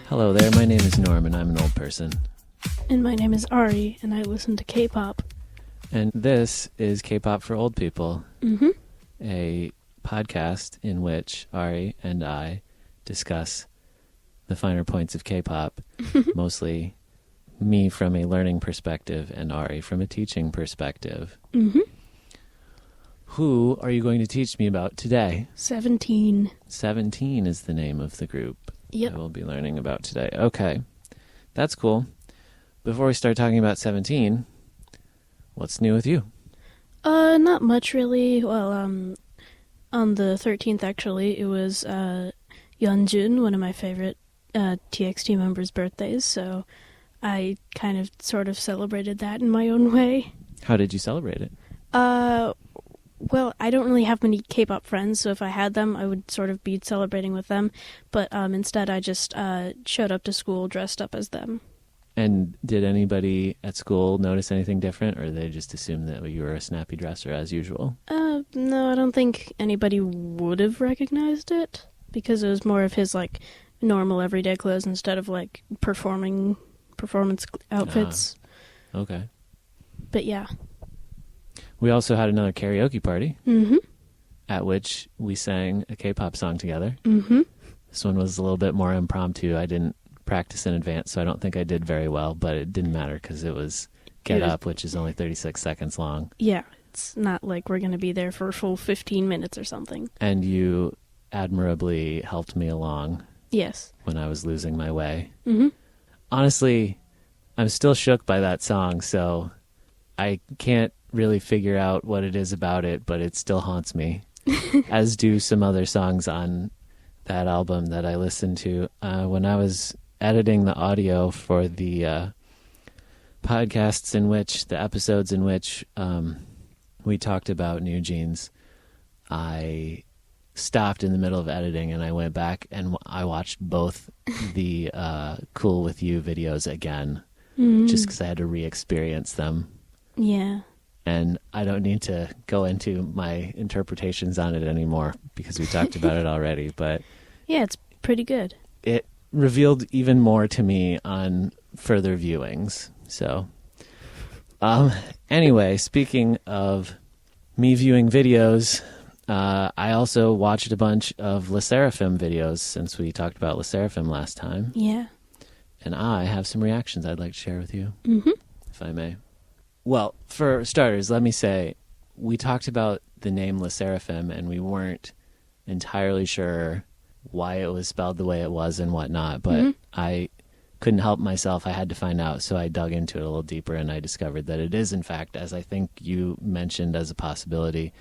Hello there, my name is Norm and I'm an old person. And my name is Ari, and I listen to K-pop. And this is K-pop for Old People, a podcast in which Ari and I discuss the finer points of K-pop, mostly me from a learning perspective and Ari from a teaching perspective. Who are you going to teach me about today? 17. 17 is the name of the group Yep. I will be learning about today. Okay, that's cool. Before we start talking about 17, what's new with you? Not much really. Well, on the 13th actually, it was Yeonjun, one of my favorite TXT members' birthdays, so I kind of sort of celebrated that in my own way. How did you celebrate it? Well, I don't really have many K-pop friends, so if I had them, I would sort of be celebrating with them, but instead I just showed up to school dressed up as them. And did anybody at school notice anything different, or they just assumed that you were a snappy dresser as usual? No, I don't think anybody would have recognized it, because it was more of his, like, normal everyday clothes instead of, like, performance outfits. Okay. But yeah. We also had another karaoke party, Mm-hmm. at which we sang a K-pop song together. Mm-hmm. This one was a little bit more impromptu. I didn't practice in advance, so I don't think I did very well, but it didn't matter because it was Get Up, which is only 36 seconds long. Yeah, it's not like we're going to be there for a full 15 minutes or something. And you admirably helped me along. Yes. When I was losing my way. Mm-hmm. Honestly, I'm still shook by that song, so I can't really figure out what it is about it, but it still haunts me, as do some other songs on that album that I listened to. When I was editing the audio for the podcasts the episodes in which we talked about New Jeans, I stopped in the middle of editing and I went back and I watched both the Cool With You videos again, just because I had to re-experience them. Yeah. And I don't need to go into my interpretations on it anymore because we talked about it already, but yeah, it's pretty good. It revealed even more to me on further viewings. So, anyway, speaking of me viewing videos, I also watched a bunch of SSERAFIM videos since we talked about SSERAFIM last time. Yeah. And I have some reactions I'd like to share with you, if I may. Well, for starters, let me say, we talked about the name SSERAFIM and we weren't entirely sure why it was spelled the way it was and whatnot, but I couldn't help myself. I had to find out, so I dug into it a little deeper and I discovered that it is, in fact, as I think you mentioned as a possibility,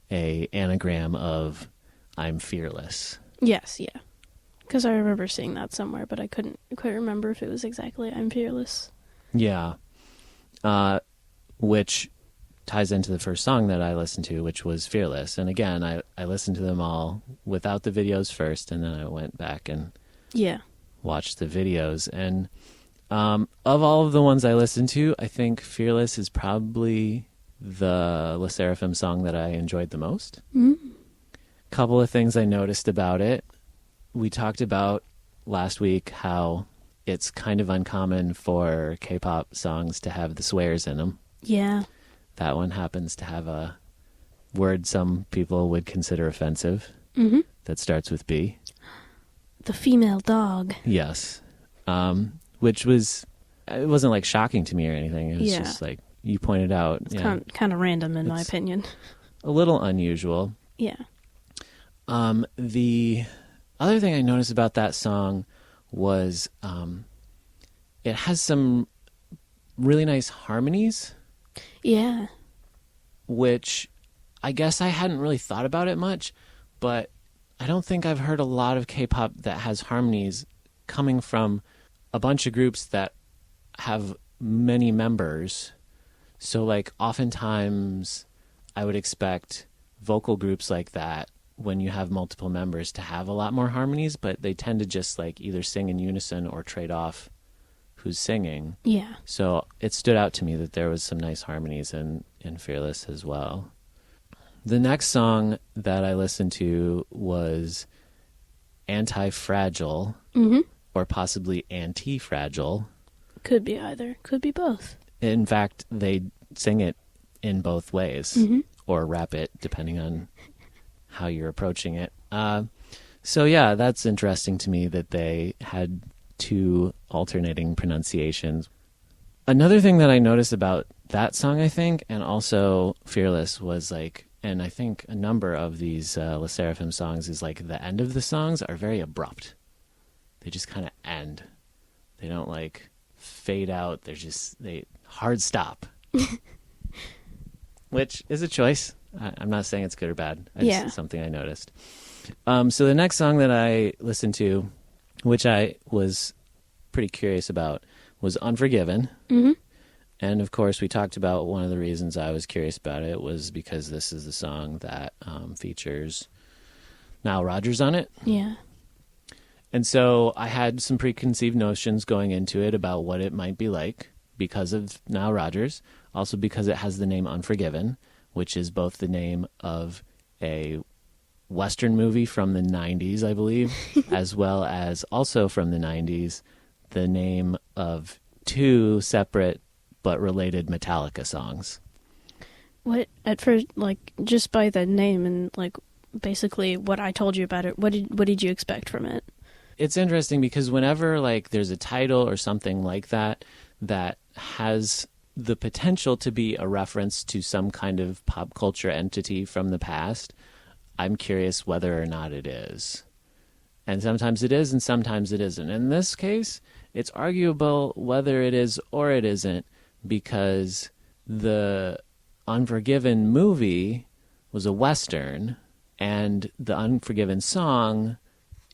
a anagram of I'm fearless. Yes, yeah. Because I remember seeing that somewhere, but I couldn't quite remember if it was exactly I'm fearless. Yeah. Which ties into the first song that I listened to, which was Fearless. And again, I listened to them all without the videos first, and then I went back and watched the videos. And of all of the ones I listened to, I think Fearless is probably the SSERAFIM song that I enjoyed the most. Couple of things I noticed about it. We talked about last week how it's kind of uncommon for K-pop songs to have the swears in them. Yeah. That one happens to have a word some people would consider offensive that starts with B. The female dog. Yes. Which was, it wasn't like shocking to me or anything. It was just like you pointed out. It's kind of random in my opinion. A little unusual. Yeah. The other thing I noticed about that song was it has some really nice harmonies. Yeah. Which I guess I hadn't really thought about it much, but I don't think I've heard a lot of K-pop that has harmonies coming from a bunch of groups that have many members. So like oftentimes I would expect vocal groups like that, when you have multiple members, to have a lot more harmonies, but they tend to just like either sing in unison or trade off who's singing. Yeah. So it stood out to me that there was some nice harmonies in Fearless as well. The next song that I listened to was Anti-Fragile, or possibly anti-fragile. Could be either. Could be both. In fact, they sing it in both ways, or rap it, depending on how you're approaching it. So yeah, that's interesting to me that they had two alternating pronunciations. Another thing that I noticed about that song, I think, and also Fearless, was like, and I think a number of these SSERAFIM songs is like the end of the songs are very abrupt. They just kind of end. They don't like fade out. They hard stop, which is a choice. I'm not saying it's good or bad. It's something I noticed. So the next song that I listened to, which I was pretty curious about, was Unforgiven. Mm-hmm. And of course, we talked about one of the reasons I was curious about it was because this is the song that features Nile Rodgers on it. Yeah. And so I had some preconceived notions going into it about what it might be like because of Nile Rodgers, also because it has the name Unforgiven, which is both the name of a Western movie from the 90s, I believe, as well as also from the 90s, the name of two separate but related Metallica songs. What, at first, like, just by the name and, like, basically what I told you about it, what did you expect from it? It's interesting because whenever, like, there's a title or something like that that has the potential to be a reference to some kind of pop culture entity from the past, I'm curious whether or not it is. And sometimes it is and sometimes it isn't. In this case, it's arguable whether it is or it isn't because the Unforgiven movie was a Western and the Unforgiven song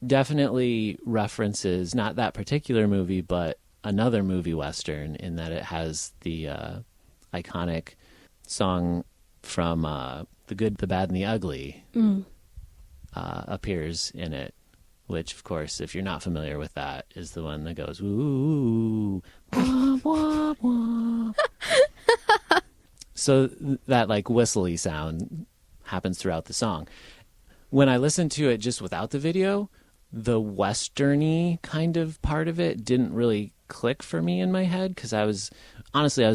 definitely references not that particular movie but another movie Western in that it has the iconic song from The Good, the Bad, and the Ugly appears in it, which, of course, if you're not familiar with that, is the one that goes, ooh, wah, wah, wah. So that, like, whistly sound happens throughout the song. When I listened to it just without the video, the Western-y kind of part of it didn't really click for me in my head because I was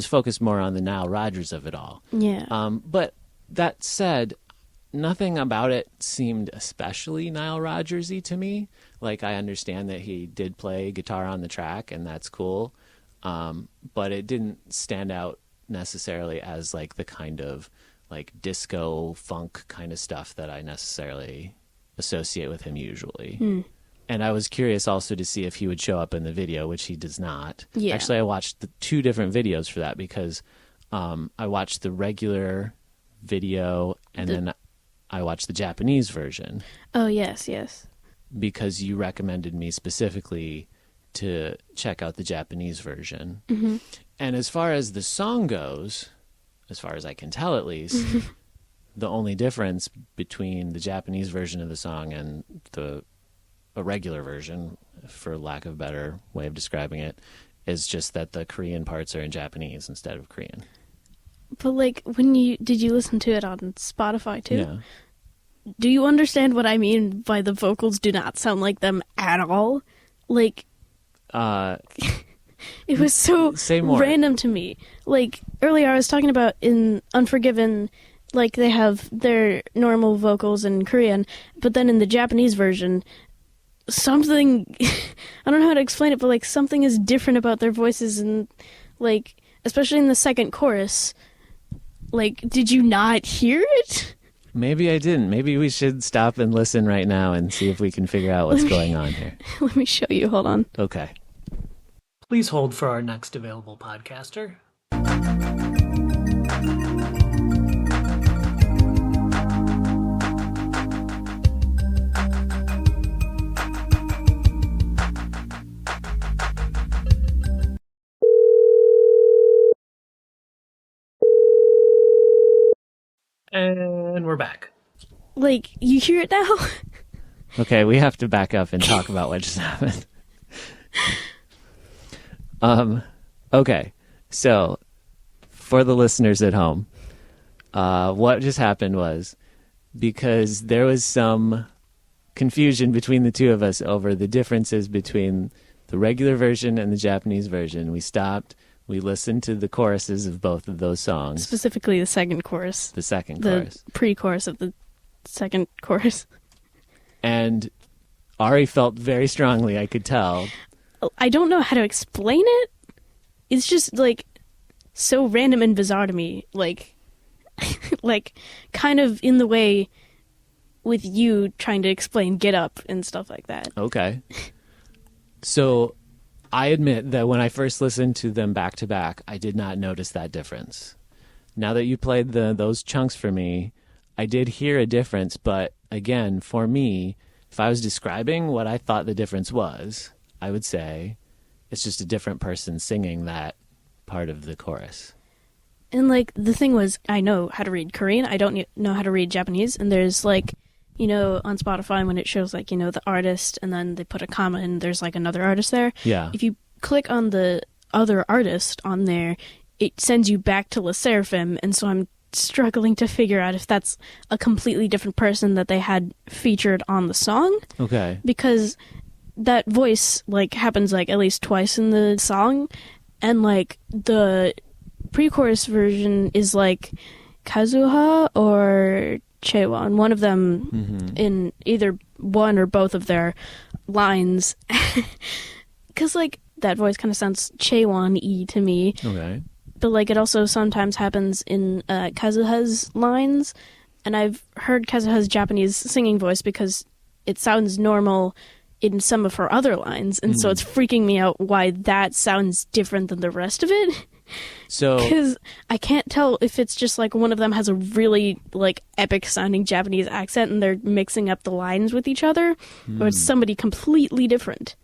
focused more on the Nile Rodgers of it all. Yeah. But that said, nothing about it seemed especially Nile Rodgers-y to me. Like, I understand that he did play guitar on the track, and that's cool. But it didn't stand out necessarily as, like, the kind of, like, disco funk kind of stuff that I necessarily associate with him usually. And I was curious also to see if he would show up in the video, which he does not. Yeah. Actually, I watched the two different videos for that because I watched the regular video and then I watched the Japanese version. Oh, yes. Because you recommended me specifically to check out the Japanese version. Mm-hmm. And as far as the song goes, as far as I can tell at least, the only difference between the Japanese version of the song and a regular version, for lack of a better way of describing it, is just that the Korean parts are in Japanese instead of Korean. But, like, did you listen to it on Spotify too? Yeah. Do you understand what I mean by the vocals do not sound like them at all? Like, it was so random to me. Like, earlier I was talking about in Unforgiven, like, they have their normal vocals in Korean, but then in the Japanese version, something, I don't know how to explain it, but, like, something is different about their voices, and, like, especially in the second chorus. Like, did you not hear it? Maybe I didn't. Maybe we should stop and listen right now and see if we can figure out what's going on here. Let me show you. Hold on. Okay. Please hold for our next available podcaster. And we're back. Like, you hear it now? Okay, we have to back up and talk about what just happened. Okay, so for the listeners at home, what just happened was because there was some confusion between the two of us over the differences between the regular version and the Japanese version. We stopped. We listened to the choruses of both of those songs. Specifically the second chorus. The second chorus. The pre-chorus of the second chorus. And Ari felt very strongly, I could tell. I don't know how to explain it. It's just, like, so random and bizarre to me. Like, like, kind of in the way with you trying to explain Get Up and stuff like that. Okay. So I admit that when I first listened to them back to back, I did not notice that difference. Now that you played those chunks for me, I did hear a difference, but again, for me, if I was describing what I thought the difference was, I would say it's just a different person singing that part of the chorus. And, like, the thing was, I know how to read Korean. I don't know how to read Japanese. And there's, like, you know, on Spotify when it shows, like, you know, the artist and then they put a comma and there's, like, another artist there. Yeah. If you click on the other artist on there, it sends you back to SSERAFIM. And so I'm struggling to figure out if that's a completely different person that they had featured on the song. Okay. Because that voice, like, happens, like, at least twice in the song. And, like, the pre-chorus version is, like, Kazuha or Chaewon, one of them in either one or both of their lines. Because, like, that voice kind of sounds Chaewon-y to me. Okay. But, like, it also sometimes happens in Kazuha's lines. And I've heard Kazuha's Japanese singing voice because it sounds normal in some of her other lines. And so it's freaking me out why that sounds different than the rest of it. So, because I can't tell if it's just like one of them has a really like epic sounding Japanese accent and they're mixing up the lines with each other, or it's somebody completely different.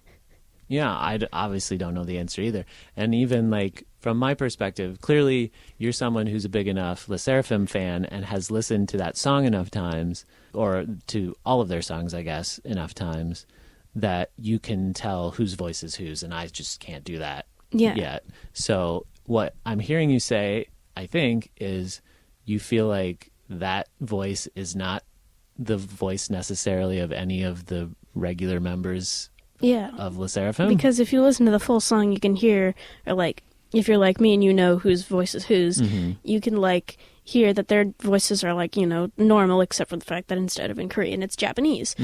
Yeah, I obviously don't know the answer either. And even like from my perspective, clearly you're someone who's a big enough SSERAFIM fan and has listened to that song enough times, or to all of their songs, I guess, enough times, that you can tell whose voice is whose, and I just can't do that yet. So what I'm hearing you say, I think, is you feel like that voice is not the voice necessarily of any of the regular members of SSERAFIM? Because if you listen to the full song, you can hear, or like, if you're like me and you know whose voice is whose, you can like hear that their voices are like, you know, normal, except for the fact that instead of in Korean, it's Japanese.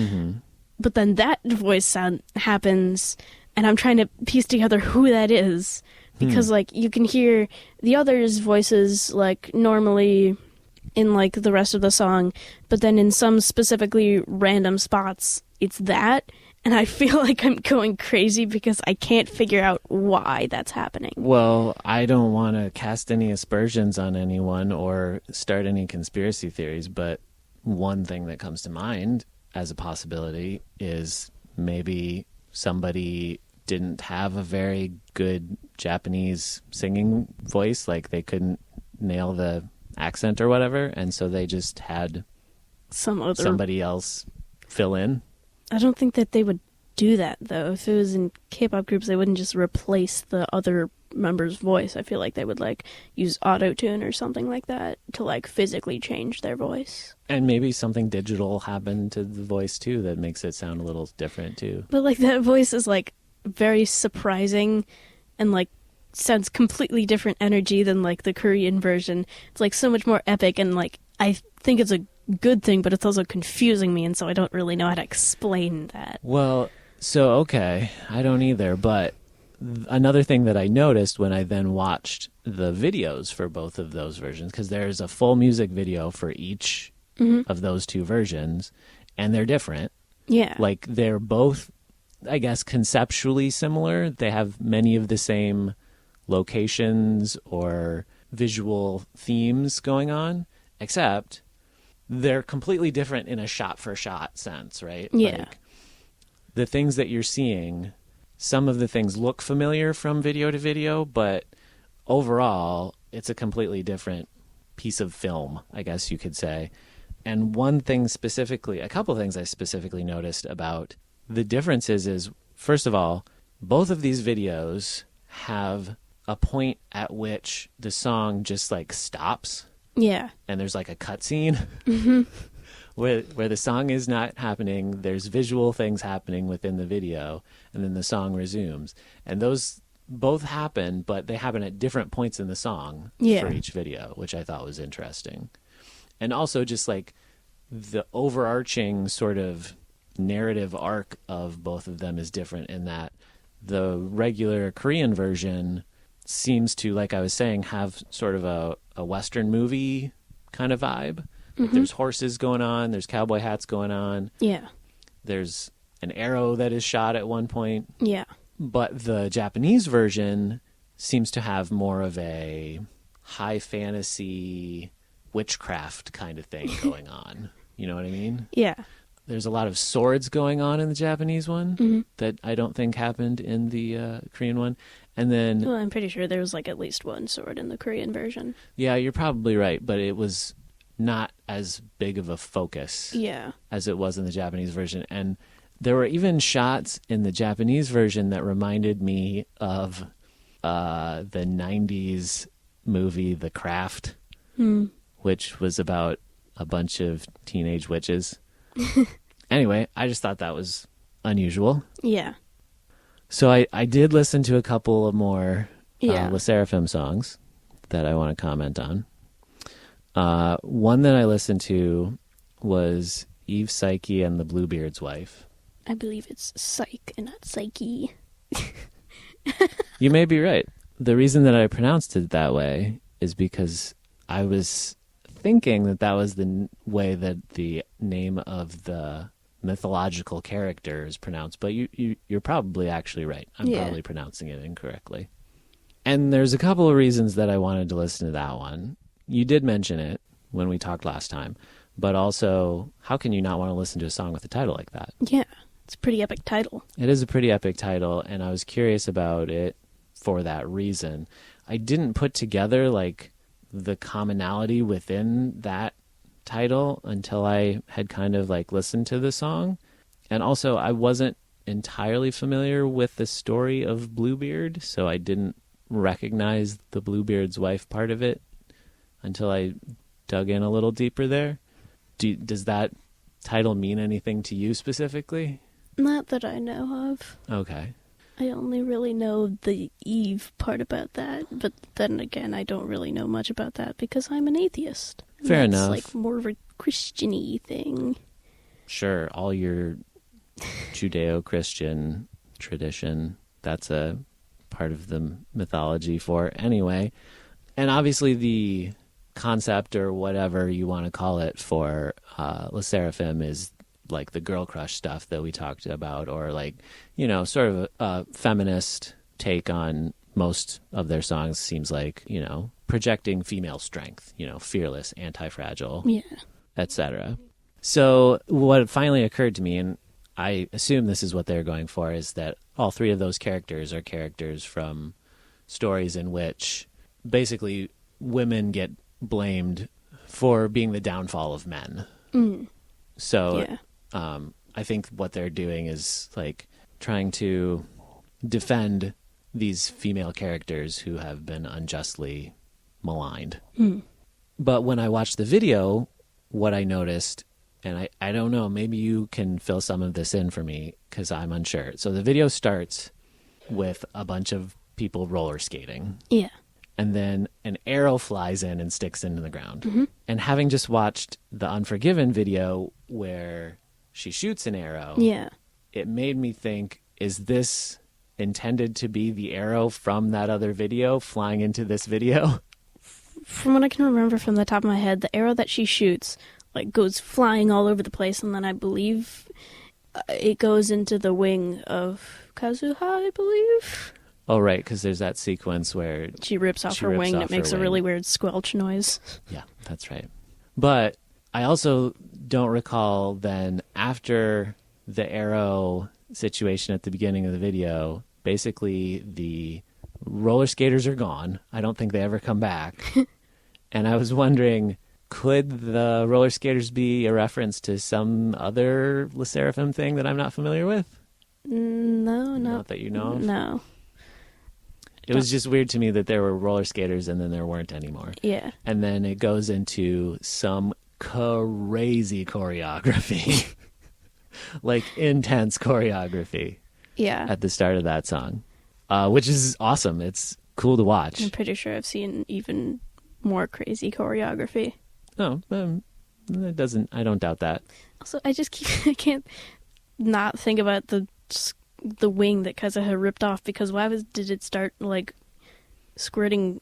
But then that voice sound happens, and I'm trying to piece together who that is. Because, like, you can hear the others' voices, like, normally in, like, the rest of the song, but then in some specifically random spots, it's that, and I feel like I'm going crazy because I can't figure out why that's happening. Well, I don't want to cast any aspersions on anyone or start any conspiracy theories, but one thing that comes to mind as a possibility is maybe somebody didn't have a very good Japanese singing voice, like they couldn't nail the accent or whatever, and so they just had somebody else fill in. I don't think that they would do that, though. If it was in K-pop groups, they wouldn't just replace the other member's voice. I feel like they would like use auto-tune or something like that to like physically change their voice. And maybe something digital happened to the voice too that makes it sound a little different too. But like that voice is like very surprising and like sounds completely different energy than like the Korean version. It's like so much more epic, and like I think it's a good thing, but it's also confusing me, and so I don't really know how to explain that. Well, so okay, I don't either, but another thing that I noticed when I then watched the videos for both of those versions, because there's a full music video for each of those two versions, and they're different. Yeah. Like, they're both, I guess, conceptually similar. They have many of the same locations or visual themes going on, except they're completely different in a shot-for-shot sense, right? Yeah. Like, the things that you're seeing, some of the things look familiar from video to video, but overall, it's a completely different piece of film, I guess you could say. And one thing specifically, a couple things I specifically noticed about the differences is, first of all, both of these videos have a point at which the song just like stops. Yeah. And there's like a cutscene. where the song is not happening, there's visual things happening within the video, and then the song resumes. And those both happen, but they happen at different points in the song for each video, which I thought was interesting. And also just like the overarching sort of narrative arc of both of them is different in that the regular Korean version seems to, like I was saying, have sort of a Western movie kind of vibe. Like there's horses going on, there's cowboy hats going on. Yeah. There's an arrow that is shot at one point. Yeah. But the Japanese version seems to have more of a high fantasy witchcraft kind of thing going on. You know what I mean? Yeah. There's a lot of swords going on in the Japanese one that I don't think happened in the Korean one. And then... Well, I'm pretty sure there was like at least one sword in the Korean version. Yeah, you're probably right, but it was not as big of a focus as it was in the Japanese version. And there were even shots in the Japanese version that reminded me of the 90s movie The Craft, which was about a bunch of teenage witches. Anyway, I just thought that was unusual. Yeah. So I did listen to a couple of more SSERAFIM songs that I want to comment on. One that I listened to was Eve Psyche and the Bluebeard's Wife. I believe it's Psych and not Psyche. You may be right. The reason that I pronounced it that way is because I was thinking that was the way that the name of the mythological character is pronounced, but you're probably actually right. I'm probably pronouncing it incorrectly. And there's a couple of reasons that I wanted to listen to that one. You did mention it when we talked last time, but also, how can you not want to listen to a song with a title like that? Yeah, it's a pretty epic title. It is a pretty epic title, and I was curious about it for that reason. I didn't put together like the commonality within that title until I had kind of like listened to the song. And also I wasn't entirely familiar with the story of Bluebeard, so I didn't recognize the Bluebeard's wife part of it until I dug in a little deeper there. Does that title mean anything to you specifically? Not that I know of. Okay. I only really know the Eve part about that, but then again, I don't really know much about that because I'm an atheist. Fair enough. It's like more of a Christian-y thing. Sure, all your Judeo-Christian tradition, that's a part of the mythology for anyway. And obviously the concept or whatever you want to call it for SSERAFIM is like the girl crush stuff that we talked about, or like, you know, sort of a feminist take on most of their songs. Seems like, you know, projecting female strength, you know, fearless, anti-fragile, etc. So what finally occurred to me, and I assume this is what they're going for, is that all three of those characters are characters from stories in which basically women get blamed for being the downfall of men. So I think what they're doing is like trying to defend these female characters who have been unjustly maligned. But when I watched the video, what I noticed, and I don't know, maybe you can fill some of this in for me because I'm unsure. So the video starts with a bunch of people roller skating. Yeah. And then an arrow flies in and sticks into the ground. And having just watched the Unforgiven video where she shoots an arrow, it made me think, is this intended to be the arrow from that other video flying into this video? From what I can remember from the top of my head, the arrow that she shoots like goes flying all over the place, and then I believe it goes into the wing of Kazuha, I believe. Oh, right, because there's that sequence where she rips off her wing and it makes a really weird squelch noise. Yeah, that's right. But I also don't recall then, after the arrow situation at the beginning of the video, basically the roller skaters are gone. I don't think they ever come back. And I was wondering, could the roller skaters be a reference to some other SSERAFIM thing that I'm not familiar with? No, not that you know of? No. It was just weird to me that there were roller skaters and then there weren't anymore. Yeah. And then it goes into some crazy choreography. Like intense choreography Yeah. at the start of that song, which is awesome. It's cool to watch. I'm pretty sure I've seen even more crazy choreography. Oh, it doesn't. I don't doubt that. Also, I can't not think about the wing that Kazuha ripped off, because did it start like squirting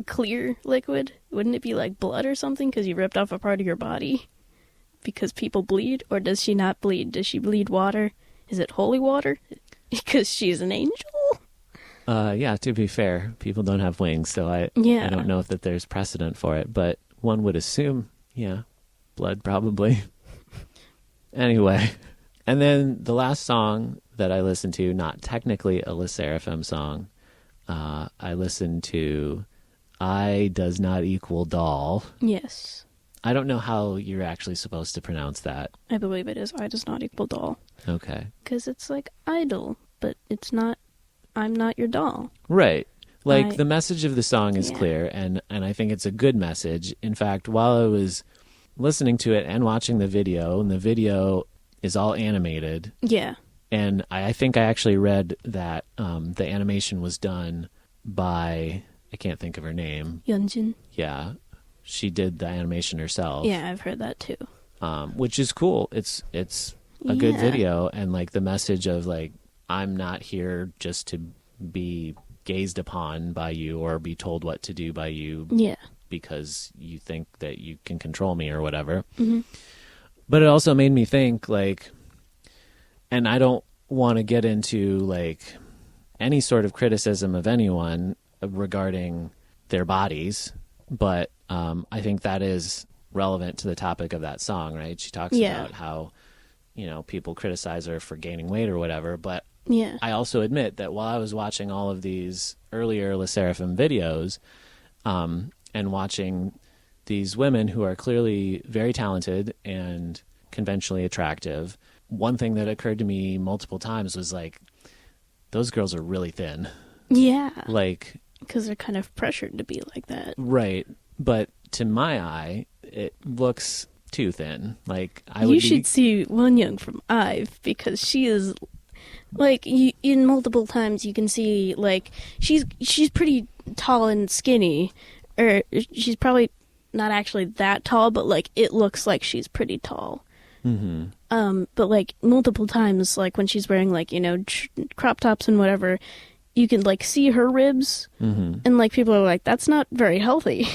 clear liquid? Wouldn't it be like blood or something because you ripped off a part of your body? Because people bleed, or does she not bleed? Does she bleed water? Is it holy water? Because she's an angel? Yeah, to be fair, people don't have wings, so I don't know if that there's precedent for it, but one would assume, yeah, blood probably. Anyway, and then the last song that I listened to, not technically a SSERAFIM song, I listened to I Does Not Equal Doll. Yes. I don't know how you're actually supposed to pronounce that. I believe it is I Does Not Equal Doll. Okay. Because it's like idol, but it's not, I'm not your doll. Right. Like, the message of the song is clear, and I think it's a good message. In fact, while I was listening to it and watching the video, and the video is all animated. Yeah. And I think I actually read that the animation was done by, I can't think of her name. Yeonjun. Yeah. She did the animation herself. Yeah, I've heard that too. Which is cool. It's a good video, and like the message of like, I'm not here just to be gazed upon by you or be told what to do by you. Yeah. Because you think that you can control me or whatever. Mm-hmm. But it also made me think, like, and I don't want to get into like any sort of criticism of anyone regarding their bodies, but I think that is relevant to the topic of that song, right? She talks about how, people criticize her for gaining weight or whatever, but I also admit that while I was watching all of these earlier SSERAFIM videos, and watching these women who are clearly very talented and conventionally attractive, one thing that occurred to me multiple times was like, those girls are really thin. Yeah. Like, because they're kind of pressured to be like that. Right. But to my eye, it looks too thin. Like, you should see Wonyoung from IVE, because she is like, in multiple times you can see like she's pretty tall and skinny, or she's not actually that tall, but like it looks like she's pretty tall. Mm-hmm. But like multiple times, like when she's wearing like crop tops and whatever, you can like see her ribs, and like people are like, that's not very healthy.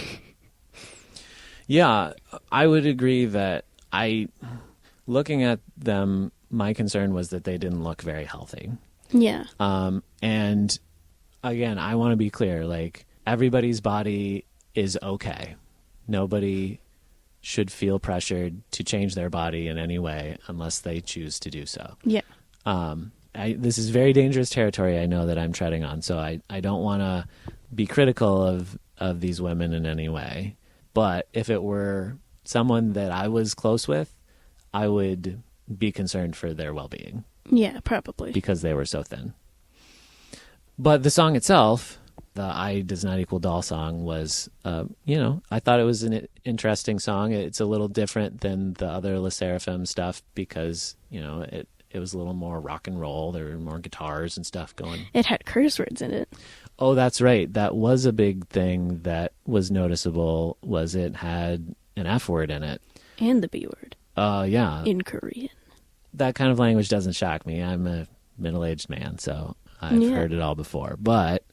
Yeah, I would agree that looking at them, my concern was that they didn't look very healthy. Yeah. And again, I want to be clear, like, everybody's body is okay. Nobody should feel pressured to change their body in any way unless they choose to do so. Yeah. This is very dangerous territory, I know, that I'm treading on, so I don't want to be critical of these women in any way. But if it were someone that I was close with, I would be concerned for their well-being. Yeah, probably. Because they were so thin. But the song itself, the I Does Not Equal Doll song, was, I thought it was an interesting song. It's a little different than the other SSERAFIM stuff because, it was a little more rock and roll. There were more guitars and stuff going. It had curse words in it. Oh, that's right. That was a big thing that was noticeable, was it had an F word in it. And the B word. Yeah. In Korean. That kind of language doesn't shock me. I'm a middle-aged man, so I've heard it all before. But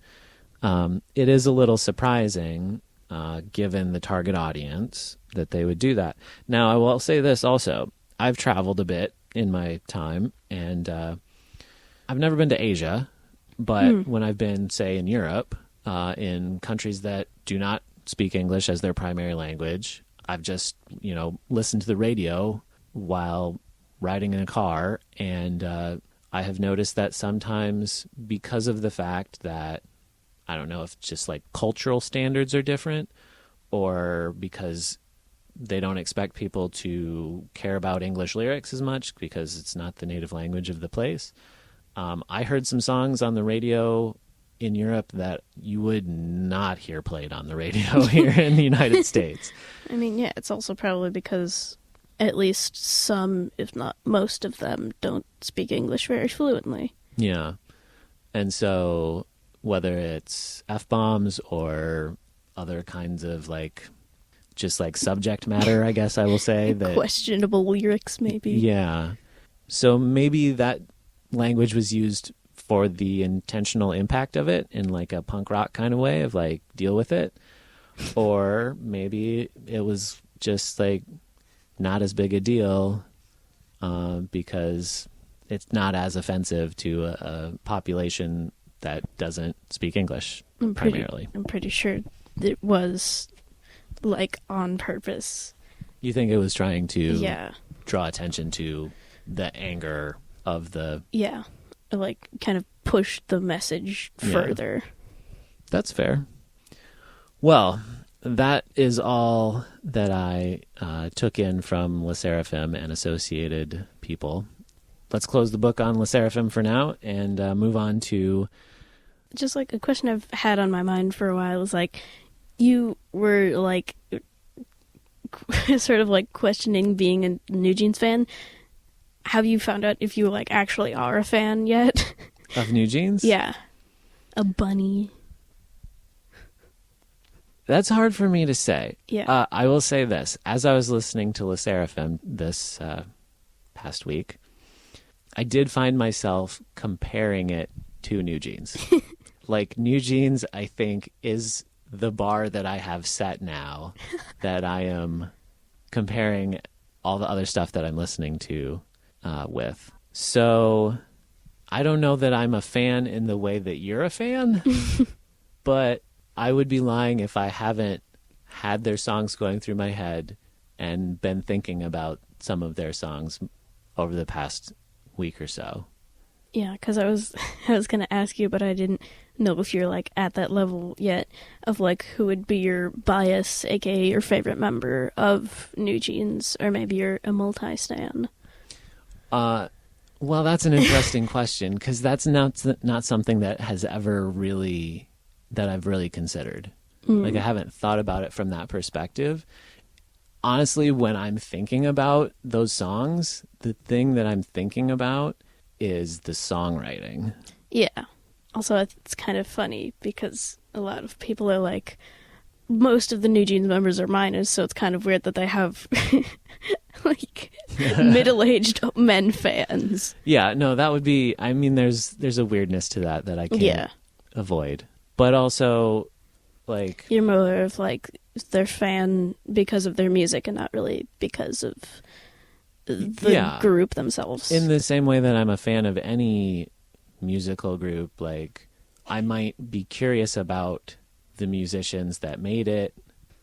it is a little surprising, given the target audience, that they would do that. Now, I will say this also. I've traveled a bit in my time, and I've never been to Asia, but when I've been, say, in Europe, in countries that do not speak English as their primary language, I've just, listened to the radio while riding in a car, and I have noticed that sometimes, because of the fact that, I don't know if just like cultural standards are different, or because they don't expect people to care about English lyrics as much because it's not the native language of the place. I heard some songs on the radio in Europe that you would not hear played on the radio here in the United States. I mean, yeah, it's also probably because at least some, if not most of them, don't speak English very fluently. Yeah. And so whether it's F-bombs or other kinds of like, just like subject matter, I guess I will say. that Questionable lyrics, maybe. Yeah. So maybe that language was used for the intentional impact of it in like a punk rock kind of way of like deal with it. Or maybe it was just like not as big a deal because it's not as offensive to a population that doesn't speak English primarily. I'm pretty sure it was like on purpose. You think it was trying to Yeah. draw attention to the anger of the... Yeah. Like kind of push the message further. That's fair. Well, that is all that I took in from SSERAFIM and associated people. Let's close the book on SSERAFIM for now and move on to... Just like a question I've had on my mind for a while is like, you were like sort of like questioning being a New Jeans fan. Have you found out if you like actually are a fan yet? Of New Jeans? Yeah. A bunny. That's hard for me to say. Yeah. I will say this. As I was listening to SSERAFIM this past week, I did find myself comparing it to New Jeans. Like, New Jeans, I think, is the bar that I have set now that I am comparing all the other stuff that I'm listening to with. So I don't know that I'm a fan in the way that you're a fan, but I would be lying if I haven't had their songs going through my head and been thinking about some of their songs over the past week or so. Yeah, because I was going to ask you, but I didn't know if you're like at that level yet of like who would be your bias, aka your favorite member of New Jeans, or maybe you're a multi-stan. Well, that's an interesting question because that's not something that has ever really that I've really considered. Like I haven't thought about it from that perspective. Honestly, when I'm thinking about those songs, the thing that I'm thinking about is the songwriting. Yeah. Also, it's kind of funny because a lot of people are like, most of the New Jeans members are minors, so it's kind of weird that they have like middle-aged men fans. Yeah, no, that would be, I mean, there's a weirdness to that I can't avoid. But also, like... You're more of like, their fan because of their music and not really because of the group themselves. In the same way that I'm a fan of any musical group, like I might be curious about the musicians that made it,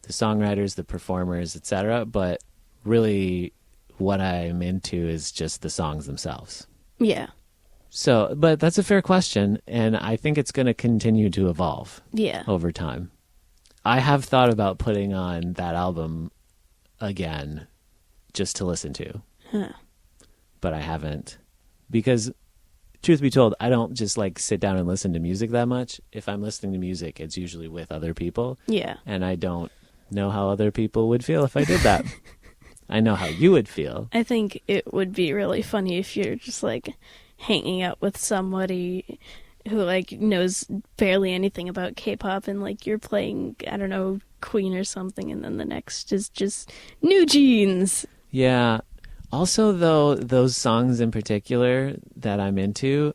the songwriters, the performers, etc. But really what I'm into is just the songs themselves. Yeah. So, but that's a fair question, and I think it's going to continue to evolve over time. I have thought about putting on that album again just to listen to. Huh. But I haven't. Because, truth be told, I don't just like sit down and listen to music that much. If I'm listening to music, it's usually with other people. Yeah. And I don't know how other people would feel if I did that. I know how you would feel. I think it would be really funny if you're just like hanging out with somebody who like knows barely anything about K-pop and like you're playing, I don't know, Queen or something, and then the next is just New Jeans. Yeah. Also, though, those songs in particular that I'm into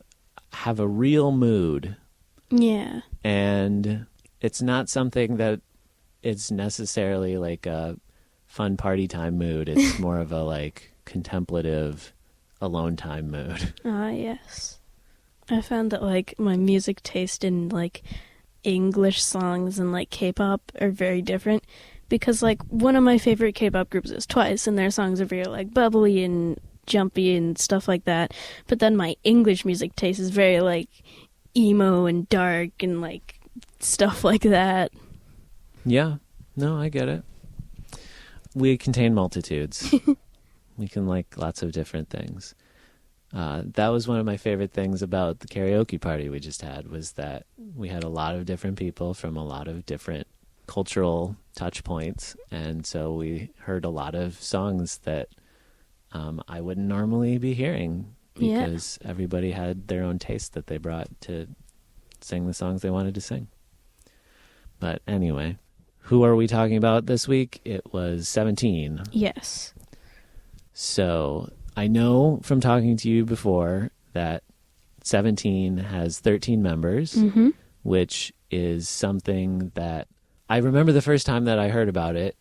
have a real mood. Yeah. And it's not something that it's necessarily like a fun party time mood. It's more of a like contemplative alone time mood. Ah, yes. I found that like my music taste in like English songs and like K-pop are very different. Because, like, one of my favorite K-pop groups is Twice, and their songs are very, like, bubbly and jumpy and stuff like that. But then my English music taste is very, like, emo and dark and, like, stuff like that. Yeah. No, I get it. We contain multitudes. We can like lots of different things. That was one of my favorite things about the karaoke party we just had, was that we had a lot of different people from a lot of different cultural touch points, and so we heard a lot of songs that I wouldn't normally be hearing, because everybody had their own taste that they brought to sing the songs they wanted to sing. But anyway, who are we talking about this week? It was 17. Yes. So I know from talking to you before that 17 has 13 members, which is something that I remember the first time that I heard about it.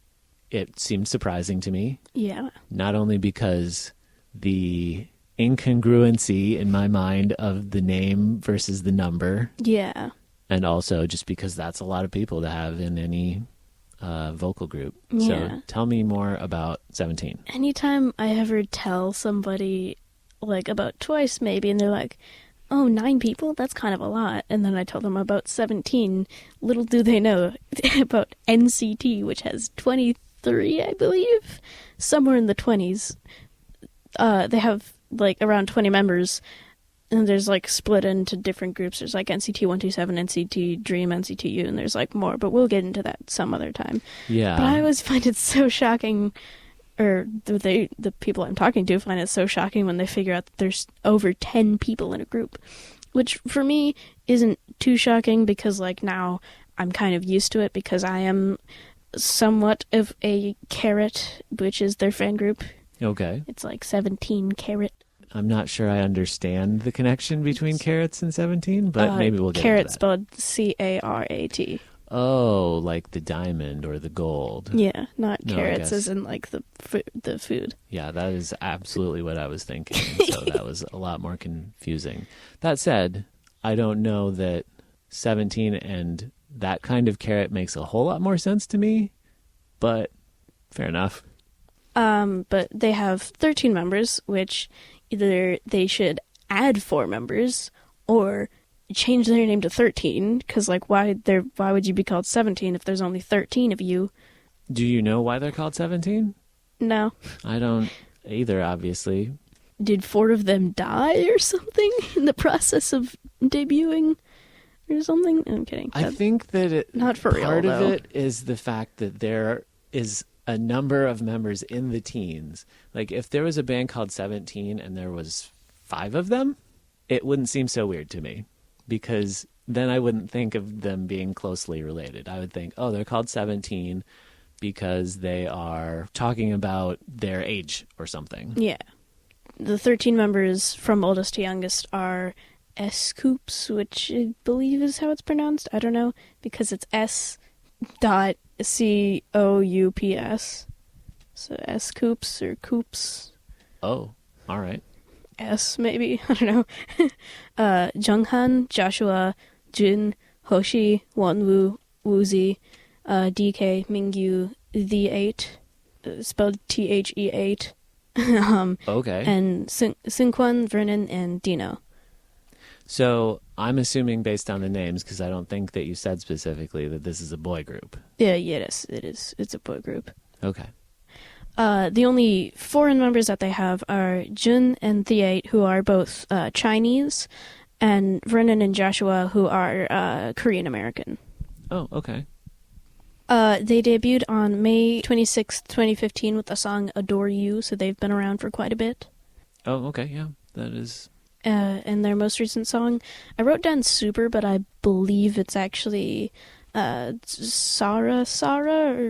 It seemed surprising to me. Yeah. Not only because the incongruency in my mind of the name versus the number. Yeah. And also just because that's a lot of people to have in any vocal group. Yeah. So tell me more about 17. Anytime I ever tell somebody, like about twice maybe, and they're like, oh, 9 people? That's kind of a lot. And then I tell them about 17. Little do they know about NCT, which has 23, I believe. Somewhere in the 20s. They have like around 20 members. And there's like split into different groups. There's like NCT 127, NCT Dream, NCT U, and there's like more. But we'll get into that some other time. Yeah. But I always find it so shocking, or the people I'm talking to find it so shocking when they figure out that there's over 10 people in a group. Which for me isn't too shocking, because like now I'm kind of used to it, because I am somewhat of a Carrot, which is their fan group. Okay. It's like 17 Carrot. I'm not sure I understand the connection between carrots and 17, but maybe we'll get Carrot into that. spelled Carat. Oh, like the diamond or the gold. Yeah, not No, I carrots guess. as in like the food. Yeah, that is absolutely what I was thinking. So that was a lot more confusing. That said, I don't know that 17 and that kind of carrot makes a whole lot more sense to me, but fair enough. But they have 13 members, which either they should add 4 members or change their name to 13, because like why would you be called 17 if there's only 13 of you? Do you know why they're called 17? No. I don't either, obviously. Did 4 of them die or something in the process of debuting or something? I'm kidding. I think that not for real, part of though. it is the fact that there is a number of members in the teens. Like if there was a band called 17 and there was 5 of them, it wouldn't seem so weird to me, because then I wouldn't think of them being closely related. I would think, oh, they're called 17 because they are talking about their age or something. Yeah. The 13 members from oldest to youngest are S-Coops, which I believe is how it's pronounced. I don't know, because it's S.COUPS. So S-Coops or Coops. Oh, all right. S, maybe. I don't know. Junghan, Joshua, Jun, Hoshi, Wonwoo, Woozi, DK, Mingyu, The8, spelled THE8. Okay. And Sinquan, Vernon, and Dino. So I'm assuming based on the names, because I don't think that you said specifically that this is a boy group. Yeah, yes, it is. It's a boy group. Okay. The only foreign members that they have are Jun and The8, who are both Chinese, and Vernon and Joshua, who are Korean American. Oh, okay. They debuted on May 26th, 2015 with the song Adore You, so they've been around for quite a bit. Oh, okay, yeah. That is... And their most recent song, I wrote down Super, but I believe it's actually Sara,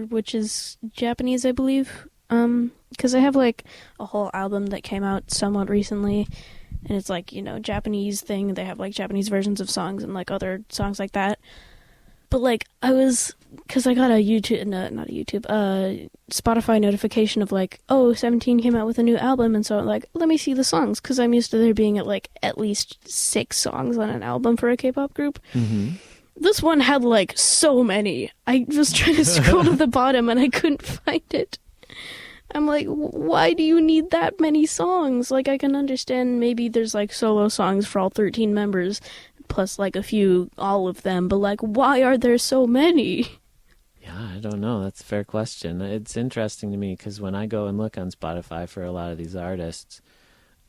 which is Japanese, I believe. Because I have like a whole album that came out somewhat recently, and it's like, you know, Japanese thing. They have like Japanese versions of songs and like other songs like that. But like because I got a Spotify notification of like, oh, 17 came out with a new album, and so I'm like, let me see the songs, because I'm used to there being at least 6 songs on an album for a K-pop group. Mm-hmm. This one had like so many. I was trying to scroll to the bottom and I couldn't find it. I'm like, why do you need that many songs? Like, I can understand maybe there's like solo songs for all 13 members, plus like a few, all of them, but like, why are there so many? Yeah, I don't know. That's a fair question. It's interesting to me because when I go and look on Spotify for a lot of these artists,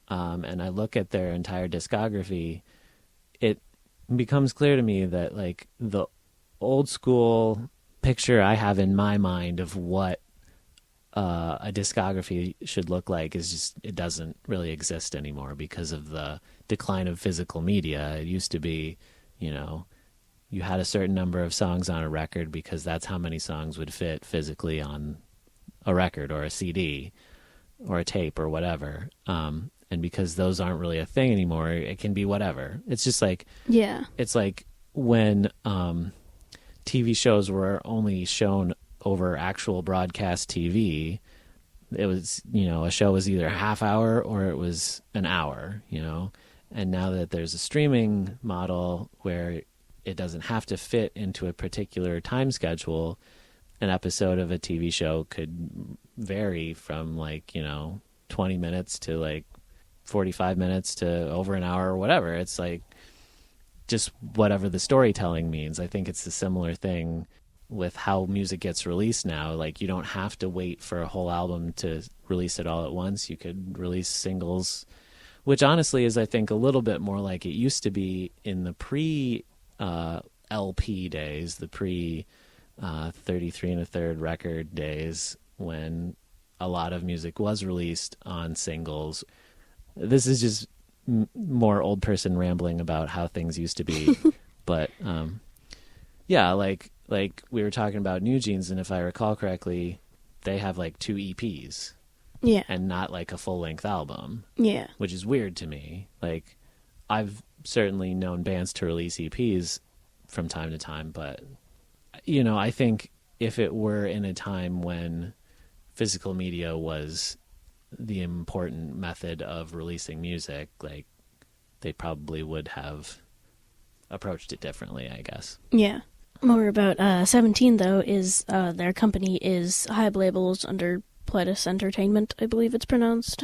and I look at their entire discography, it becomes clear to me that like the old school picture I have in my mind of what a discography should look like is just, it doesn't really exist anymore because of the decline of physical media. It used to be, you know, you had a certain number of songs on a record because that's how many songs would fit physically on a record or a CD or a tape or whatever. And because those aren't really a thing anymore, it can be whatever. It's just like, Yeah. it's like when TV shows were only shown over actual broadcast TV, it was, you know, a show was either a half hour or it was an hour, you know. And now that there's a streaming model where it doesn't have to fit into a particular time schedule, an episode of a TV show could vary from like, you know, 20 minutes to like 45 minutes to over an hour or whatever. It's like just whatever the storytelling means. I think it's a similar thing with how music gets released now. Like you don't have to wait for a whole album to release it all at once. You could release singles, which honestly is, I think, a little bit more like it used to be in the pre LP days, the pre 33 1/3 record days, when a lot of music was released on singles. This is just more old person rambling about how things used to be. But yeah, like we were talking about New Jeans, and if I recall correctly, they have like 2 EPs. Yeah. And not like a full-length album. Yeah. Which is weird to me. Like, I've certainly known bands to release EPs from time to time, but, you know, I think if it were in a time when physical media was the important method of releasing music, like, they probably would have approached it differently, I guess. Yeah. More about 17, though, is their company is Hybe Labels under Pledis Entertainment, I believe it's pronounced.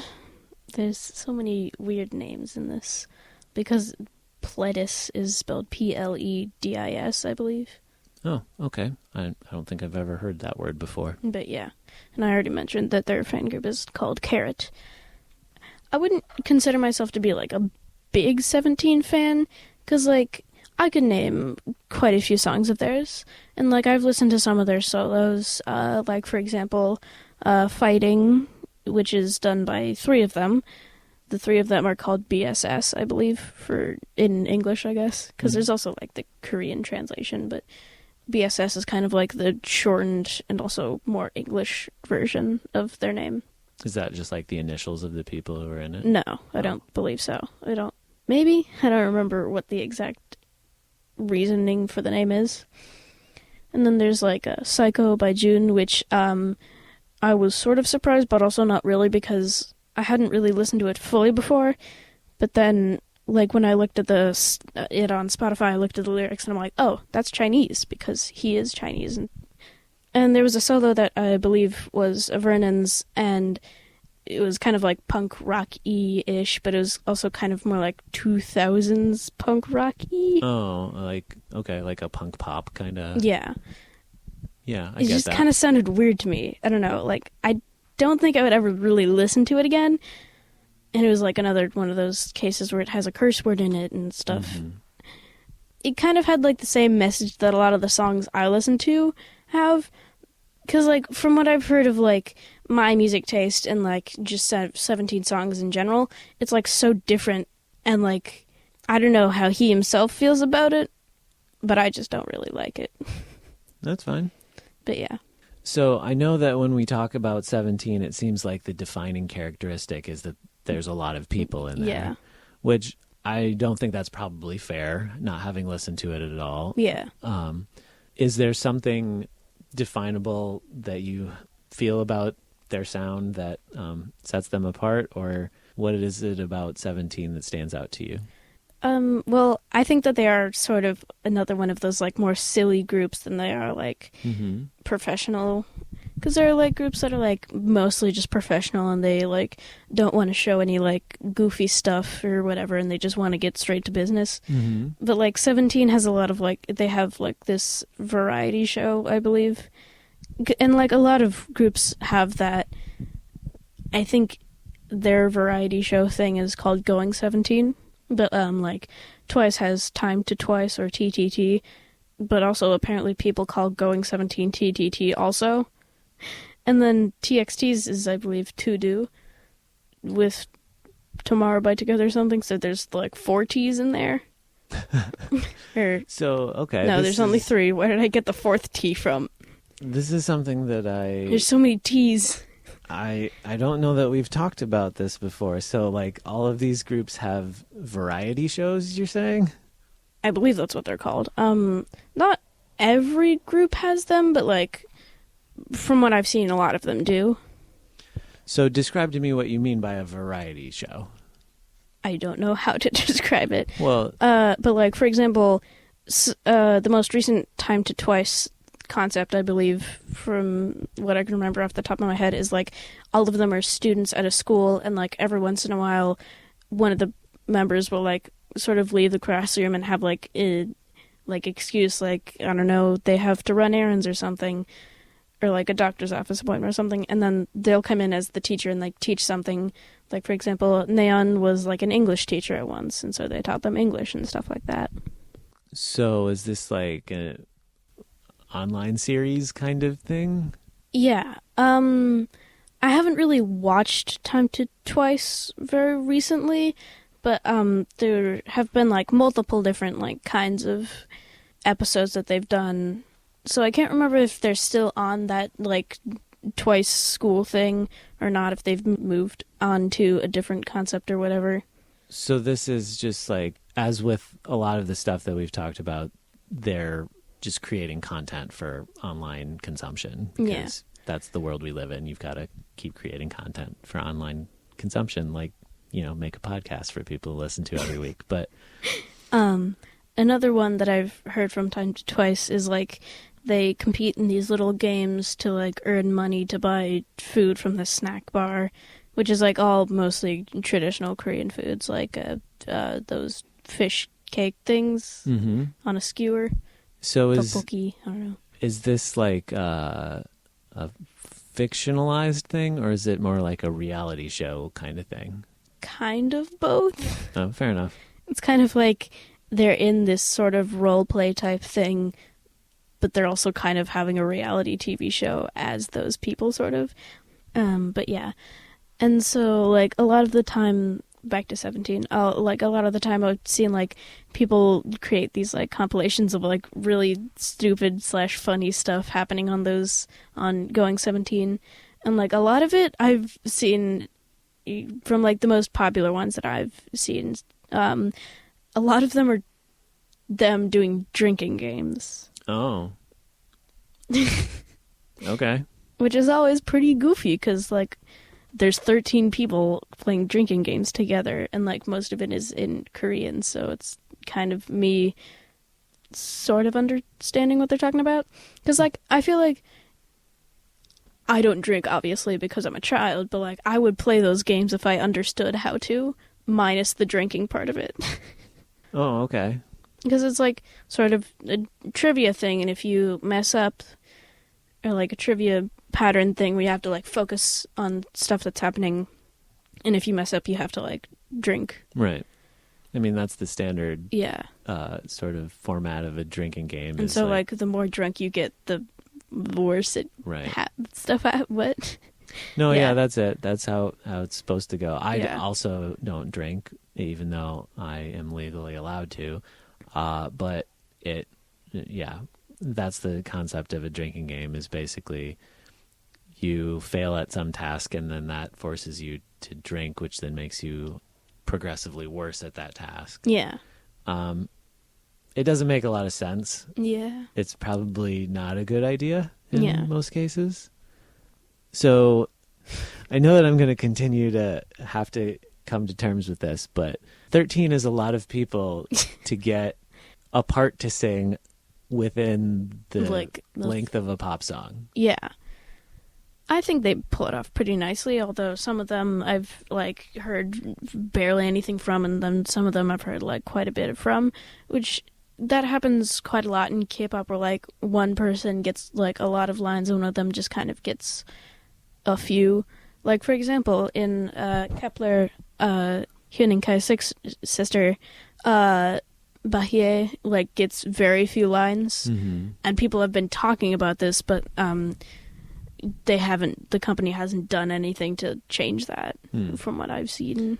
There's so many weird names in this, because Pledis is spelled Pledis, I believe. Oh, okay. I don't think I've ever heard that word before. But yeah, and I already mentioned that their fan group is called Carrot. I wouldn't consider myself to be, like, a big 17 fan, because, like, I could name quite a few songs of theirs, and, like, I've listened to some of their solos, like, for example, Fighting, which is done by 3 of them. The 3 of them are called BSS, I believe, in English, I guess, because there's also, like, the Korean translation, but BSS is kind of like the shortened and also more English version of their name. Is that just like the initials of the people who are in it? No, I don't believe so. Maybe? I don't remember what the exact reasoning for the name is. And then there's like a Psycho by June, which I was sort of surprised, but also not really, because I hadn't really listened to it fully before. But then, like, when I looked at it on Spotify, I looked at the lyrics and I'm like, oh, that's Chinese, because he is Chinese. And there was a solo that I believe was Vernon's, and it was kind of like punk rock-y-ish, but it was also kind of more like 2000s punk rock-y. Oh, like, okay, like a punk pop kind of. Yeah. Yeah, I it get just that. kind of sounded weird to me. I don't know, like, I don't think I would ever really listen to it again. And it was like another one of those cases where it has a curse word in it and stuff. Mm-hmm. It kind of had like the same message that a lot of the songs I listen to have. Because, like, from what I've heard of, like, my music taste and, like, just 17 songs in general, it's, like, so different. And, like, I don't know how he himself feels about it, but I just don't really like it. That's fine. But, yeah. So, I know that when we talk about 17, it seems like the defining characteristic is that there's a lot of people in there. Yeah. Which I don't think that's probably fair, not having listened to it at all. Yeah. Is there something definable that you feel about their sound that sets them apart, or what is it about 17 that stands out to you? Well, I think that they are sort of another one of those, like, more silly groups than they are, like, professional. Because there are, like, groups that are, like, mostly just professional, and they, like, don't want to show any, like, goofy stuff or whatever, and they just want to get straight to business. Mm-hmm. But, like, 17 has a lot of, like, they have, like, this variety show, I believe. And, like, a lot of groups have that. I think their variety show thing is called Going 17, but like Twice has Time to Twice or TTT, but also apparently people call Going 17 TTT also. And then TXT's is, I believe, To Do with Tomorrow by Together or something, so there's like 4 T's in there. Okay. No, there's only 3. Where did I get the 4th T from? This is something that There's so many T's. I don't know that we've talked about this before. So, like, all of these groups have variety shows, you're saying? I believe that's what they're called. Not every group has them, but, like, from what I've seen, a lot of them do. So, describe to me what you mean by a variety show. I don't know how to describe it. Well, but, like, for example, the most recent Time to Twice concept, I believe, from what I can remember off the top of my head, is like all of them are students at a school, and like every once in a while one of the members will like sort of leave the classroom and have like a excuse, like, I don't know, they have to run errands or something, or like a doctor's office appointment or something, and then they'll come in as the teacher and like teach something. Like, for example, Neon was like an English teacher at once, and so they taught them English and stuff like that. So is this like a online series kind of thing? Yeah. I haven't really watched Time to Twice very recently, but there have been like multiple different like kinds of episodes that they've done. So I can't remember if they're still on that like Twice school thing or not, if they've moved on to a different concept or whatever. So this is just like, as with a lot of the stuff that we've talked about, they're just creating content for online consumption, because that's the world we live in. You've got to keep creating content for online consumption, like, you know, make a podcast for people to listen to every week. But another one that I've heard from Time to Twice is like they compete in these little games to like earn money to buy food from the snack bar, which is like all mostly traditional Korean foods, like those fish cake things on a skewer. So tteokbokki, I don't know. Is this like a fictionalized thing, or is it more like a reality show kind of thing? Kind of both. Oh, fair enough. It's kind of like they're in this sort of role play type thing, but they're also kind of having a reality TV show as those people, sort of. But yeah. And so, like, a lot of the time, back to 17, like, a lot of the time I've seen, like, people create these, like, compilations of, like, really stupid / funny stuff happening on Going 17. And, like, a lot of it I've seen from, like, the most popular ones that I've seen. A lot of them are them doing drinking games. Oh. Okay. Which is always pretty goofy, because, like, there's 13 people playing drinking games together, and, like, most of it is in Korean, so it's kind of me sort of understanding what they're talking about. Because, like, I feel like I don't drink, obviously, because I'm a child, but, like, I would play those games if I understood how to, minus the drinking part of it. Oh, okay. Because it's, like, sort of a trivia thing, and if you mess up, or, like, a trivia pattern thing where you have to, like, focus on stuff that's happening, and if you mess up, you have to, like, drink. Right. I mean, that's the standard sort of format of a drinking game. And so, like, the more drunk you get, the worse it stuff. What? No, yeah, that's it. That's how it's supposed to go. I also don't drink, even though I am legally allowed to. But that's the concept of a drinking game, is basically you fail at some task and then that forces you to drink, which then makes you progressively worse at that task. Yeah. It doesn't make a lot of sense. Yeah. It's probably not a good idea in most cases. So I know that I'm going to continue to have to come to terms with this, but 13 is a lot of people to get a part to sing within the length of a pop song. Yeah. I think they pull it off pretty nicely, although some of them I've, like, heard barely anything from, and then some of them I've heard, like, quite a bit from, which that happens quite a lot in K-pop, where, like, one person gets, like, a lot of lines and one of them just kind of gets a few. Like, for example, in Kepler, Hyun and Kai's sister, Bahie, like, gets very few lines, and people have been talking about this, but the company hasn't done anything to change that, from what I've seen.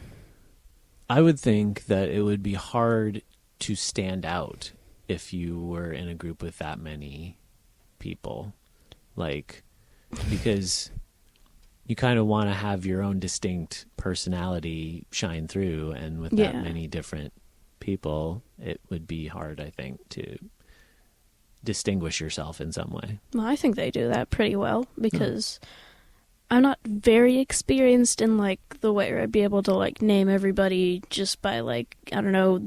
I would think that it would be hard to stand out if you were in a group with that many people, like, because you kind of want to have your own distinct personality shine through, and with that many different people, it would be hard, I think, to distinguish yourself in some way. Well, I think they do that pretty well, because I'm not very experienced in, like, the way where I'd be able to, like, name everybody just by, like, I don't know,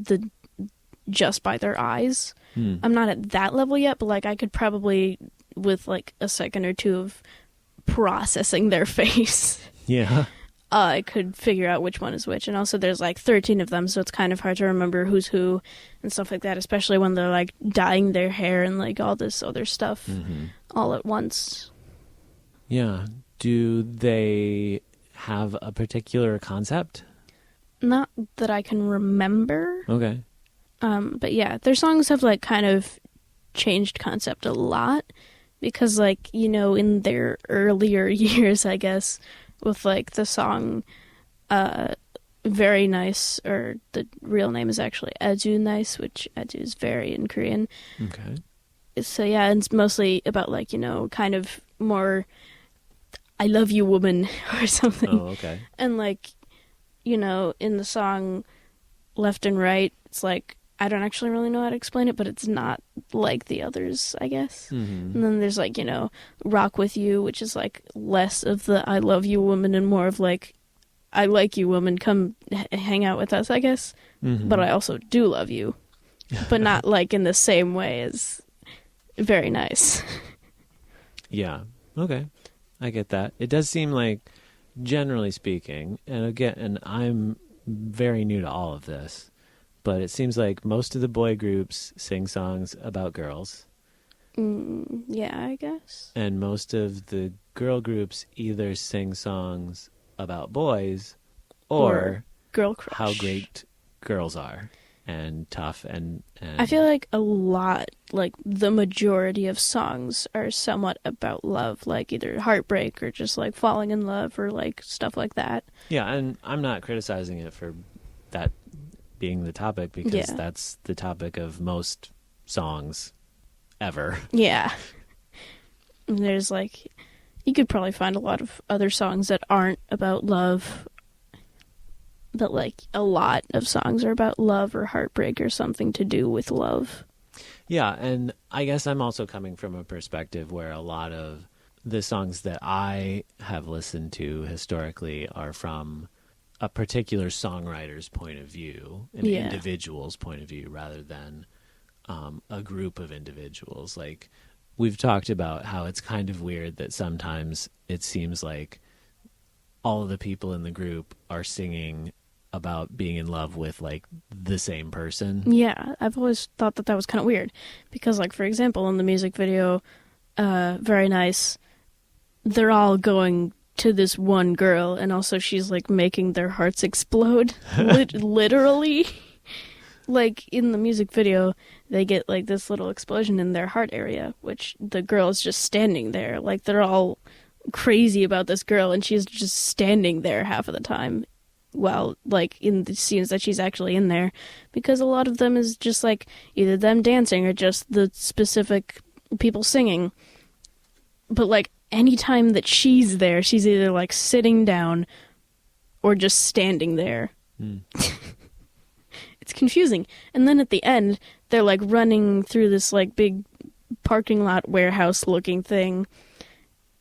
just by their eyes. I'm not at that level yet, but, like, I could probably, with, like, a second or two of processing their face, I could figure out which one is which. And also there's, like, 13 of them, so it's kind of hard to remember who's who and stuff like that, especially when they're, like, dyeing their hair and, like, all this other stuff all at once. Yeah. Do they have a particular concept? Not that I can remember. Okay. But yeah, their songs have, like, kind of changed concept a lot, because, like, you know, in their earlier years, I guess, with, like, the song Very Nice, or the real name is actually Aju Nice, which Aju is very in Korean. Okay. So yeah, it's mostly about, like, you know, kind of more I love you woman or something. Oh, okay. And, like, you know, in the song Left and Right, it's like, I don't actually really know how to explain it, but it's not like the others, I guess. And then there's, like, you know, Rock With You, which is, like, less of the I love you woman and more of, like, I like you woman, come hang out with us, I guess. But I also do love you. But not, like, in the same way as Very Nice. Yeah. Okay. I get that. It does seem like, generally speaking, and again, and I'm very new to all of this, but it seems like most of the boy groups sing songs about girls. Yeah, I guess. And most of the girl groups either sing songs about boys or girl crush. how great girls are and tough and I feel like a lot, like, the majority of songs are somewhat about love, like either heartbreak or just, like, falling in love or, like, stuff like that. Yeah, and I'm not criticizing it for that being the topic, because that's the topic of most songs ever. Yeah. And there's, like, you could probably find a lot of other songs that aren't about love, but, like, a lot of songs are about love or heartbreak or something to do with love. Yeah, and I guess I'm also coming from a perspective where a lot of the songs that I have listened to historically are from a particular songwriter's point of view, an individual's point of view, rather than a group of individuals. Like, we've talked about how it's kind of weird that sometimes it seems like all of the people in the group are singing about being in love with, like, the same person. Yeah, I've always thought that was kind of weird, because, like, for example, in the music video, Very Nice, they're all going to this one girl, and also she's, like, making their hearts explode, literally. Like, in the music video, they get, like, this little explosion in their heart area, which the girl is just standing there. Like, they're all crazy about this girl, and she's just standing there half of the time. Well, like, in the scenes that she's actually in there, because a lot of them is just, like, either them dancing or just the specific people singing. But, like, any time that she's there, she's either, like, sitting down or just standing there. It's confusing. And then at the end, they're, like, running through this, like, big parking lot warehouse looking thing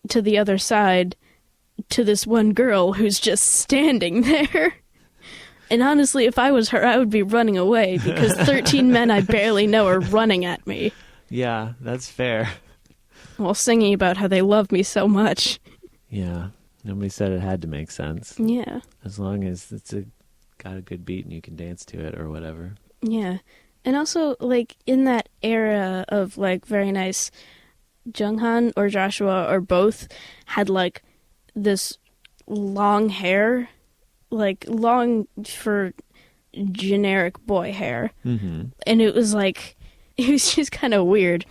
to the other side, to this one girl who's just standing there. And honestly, if I was her, I would be running away, because 13 men I barely know are running at me. Yeah, that's fair. While singing about how they love me so much. Yeah, nobody said it had to make sense. Yeah. As long as it's got a good beat and you can dance to it or whatever. Yeah. And also, like, in that era of, like, Very Nice, Junghan or Joshua or both had, like, this, long hair, like long for generic boy hair. Mm-hmm. And it was like, it was just kind of weird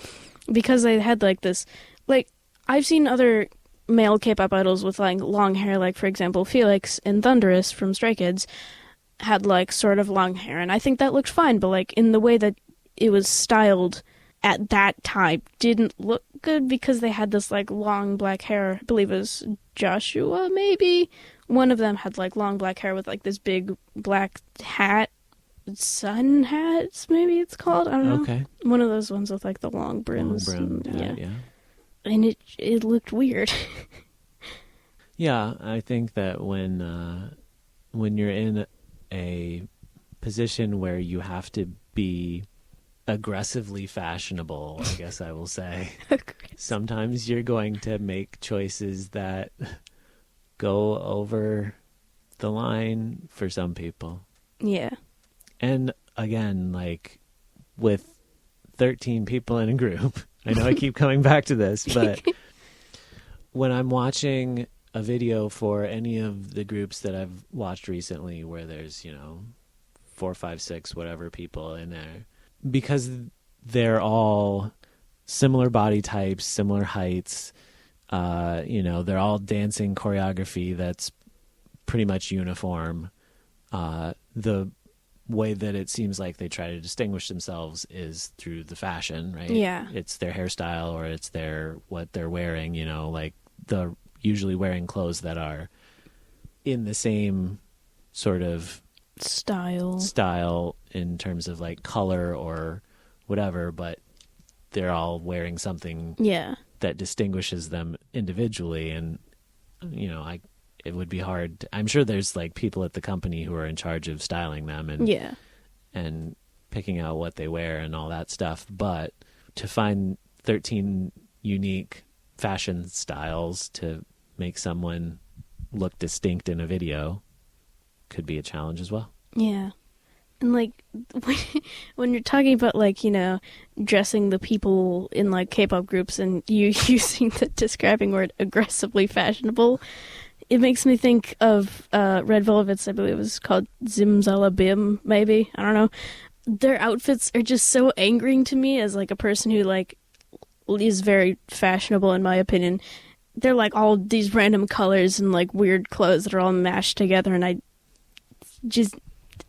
because they had like this, like, I've seen other male K-pop idols with like long hair, like for example Felix and Thunderous from Stray Kids had like sort of long hair, and I think that looked fine, but like in the way that it was styled at that time didn't look good because they had this like long black hair. I believe it was Joshua, maybe one of them had like long black hair with like this big black hat, sun hats maybe it's called, I don't know. Okay. One of those ones with like the long brims. Long-brimmed hat, yeah. And it looked weird. Yeah, I think that when you're in a position where you have to be aggressively fashionable, I guess I will say, sometimes you're going to make choices that go over the line for some people. Yeah. And again, like with 13 people in a group, I know I keep coming back to this, but when I'm watching a video for any of the groups that I've watched recently where there's, 4, 5, 6, whatever people in there, because they're all similar body types, similar heights, they're all dancing choreography that's pretty much uniform. The way that it seems like they try to distinguish themselves is through the fashion, right? Yeah. It's their hairstyle or it's what they're wearing, like the usually wearing clothes that are in the same sort of style in terms of like color or whatever, but they're all wearing something that distinguishes them individually. And it would be hard I'm sure there's like people at the company who are in charge of styling them and picking out what they wear and all that stuff, but to find 13 unique fashion styles to make someone look distinct in a video could be a challenge as well. Yeah. And like when you're talking about like, dressing the people in like K-pop groups and you using the describing word aggressively fashionable, it makes me think of Red Velvet's, I believe it was called Zimzalabim, maybe. I don't know. Their outfits are just so angering to me as like a person who like is very fashionable in my opinion. They're like all these random colors and like weird clothes that are all mashed together, and it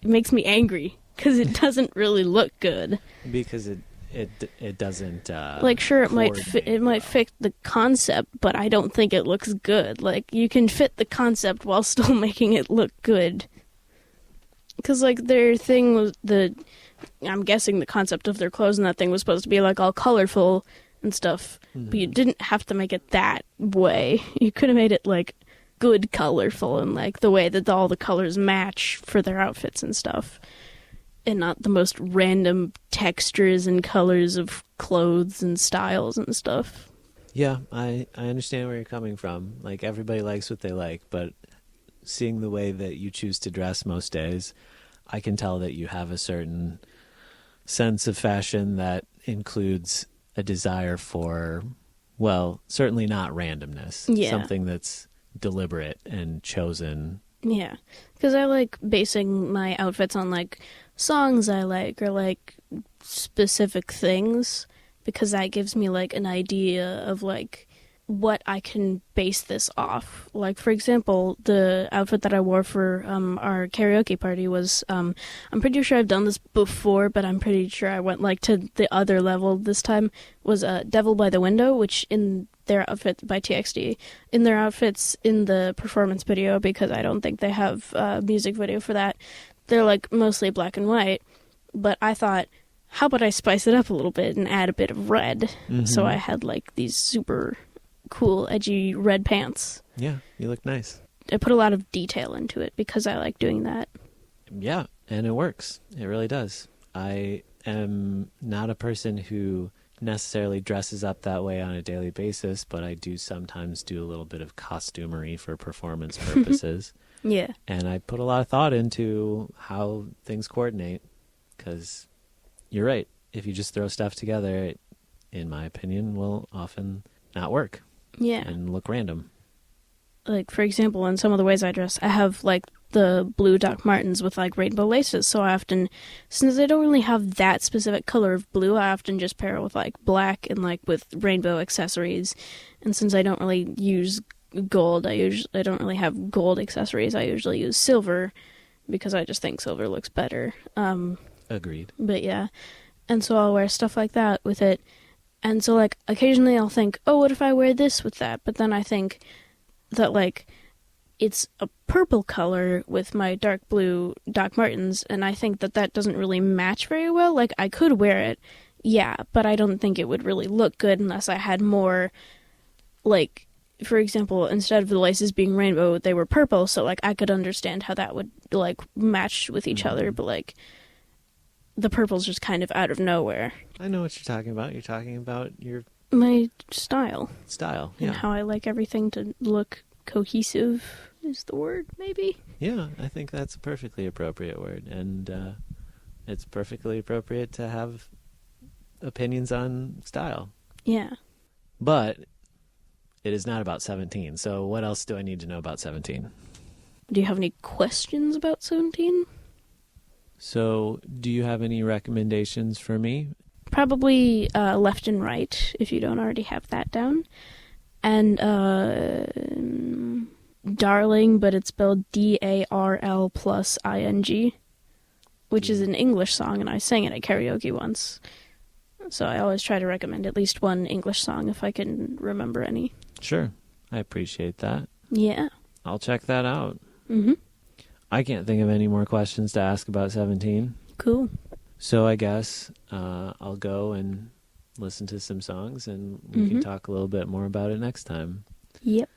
makes me angry because it doesn't really look good. Because it doesn't like sure it might fit the concept, but I don't think it looks good. Like you can fit the concept while still making it look good. Because like their thing was I'm guessing the concept of their clothes and that thing was supposed to be like all colorful and stuff, but you didn't have to make it that way. You could have made it like good colorful and like the way that all the colors match for their outfits and stuff, and not the most random textures and colors of clothes and styles and stuff. Yeah, I understand where you're coming from. Like everybody likes what they like, but seeing the way that you choose to dress most days, I can tell that you have a certain sense of fashion that includes a desire for, well, certainly not randomness. Yeah. Something that's deliberate and chosen. Yeah, because I like basing my outfits on like songs I like or like specific things, because that gives me like an idea of like what I can base this off. Like for example, the outfit that I wore for our karaoke party was I'm pretty sure I've done this before, but I'm pretty sure I went like to the other level this time, was Devil by the Window, which in their outfit by TXT, in their outfits in the performance video, because I don't think they have a music video for that, they're like mostly black and white, but I thought, how about I spice it up a little bit and add a bit of red? So I had like these super cool edgy red pants. Yeah, you look nice. I put a lot of detail into it because I like doing that. Yeah, and it works. It really does. I am not a person who necessarily dresses up that way on a daily basis, but I do sometimes do a little bit of costumery for performance purposes. Yeah. And I put a lot of thought into how things coordinate, because you're right. If you just throw stuff together, it, in my opinion, will often not work. Yeah. And look random. like, for example, in some of the ways I dress, I have, like, the blue Doc Martens with, like, rainbow laces. So I often, since I don't really have that specific color of blue, I often just pair it with, like, black and, like, with rainbow accessories. And since I don't really use gold, I don't really have gold accessories. I usually use silver because I just think silver looks better. Agreed. But yeah. And so I'll wear stuff like that with it. And so, like, occasionally I'll think, oh, what if I wear this with that? But then I think that, like, it's a purple color with my dark blue Doc Martens, and I think that that doesn't really match very well. Like, I could wear it, yeah, but I don't think it would really look good unless I had more, like, for example, instead of the laces being rainbow, they were purple, so, like, I could understand how that would, like, match with each other, but, like, the purple's just kind of out of nowhere. I know what you're talking about. You're talking about your... My style. Style, yeah. And how I like everything to look cohesive is the word, maybe? Yeah, I think that's a perfectly appropriate word. And it's perfectly appropriate to have opinions on style. Yeah. But it is not about 17. So what else do I need to know about 17? Do you have any questions about 17? So do you have any recommendations for me? Probably left and right, if you don't already have that down. And Darling, but it's spelled DARL plus ING, which is an English song, and I sang it at karaoke once. So I always try to recommend at least one English song if I can remember any. Sure. I appreciate that. Yeah. I'll check that out. Mm-hmm. I can't think of any more questions to ask about 17. Cool. So I guess I'll go and listen to some songs, and we can talk a little bit more about it next time. Yep.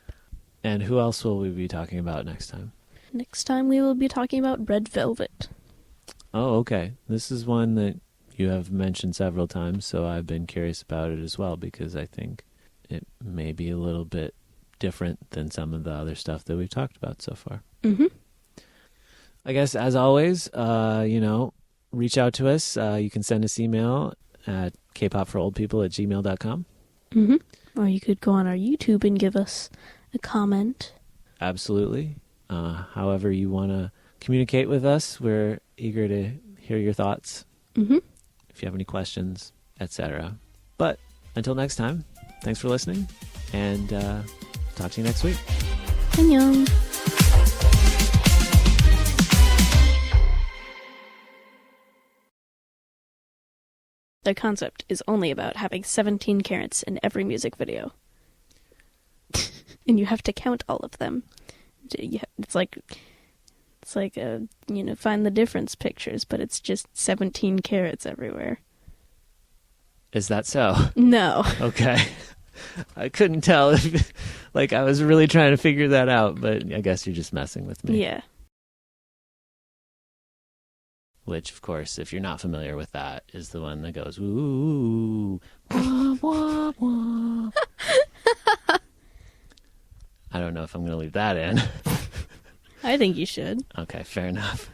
And who else will we be talking about next time? Next time we will be talking about Red Velvet. Oh, okay. This is one that you have mentioned several times, so I've been curious about it as well, because I think it may be a little bit different than some of the other stuff that we've talked about so far. Mm-hmm. I guess, as always, reach out to us. You can send us email at kpopforoldpeople@gmail.com. Mm-hmm. Or you could go on our YouTube and give us a comment. Absolutely. However you want to communicate with us, we're eager to hear your thoughts. Mm-hmm. If you have any questions, etc. But until next time, thanks for listening, and talk to you next week. Annyeong. Their concept is only about having 17 carrots in every music video. And you have to count all of them. It's like find the difference pictures, but it's just 17 carrots everywhere. Is that so? No. Okay. I couldn't tell if, I was really trying to figure that out, but I guess you're just messing with me. Yeah. Which, of course, if you're not familiar with that, is the one that goes, ooh, wah, wah, wah. I don't know if I'm going to leave that in. I think you should. Okay, fair enough.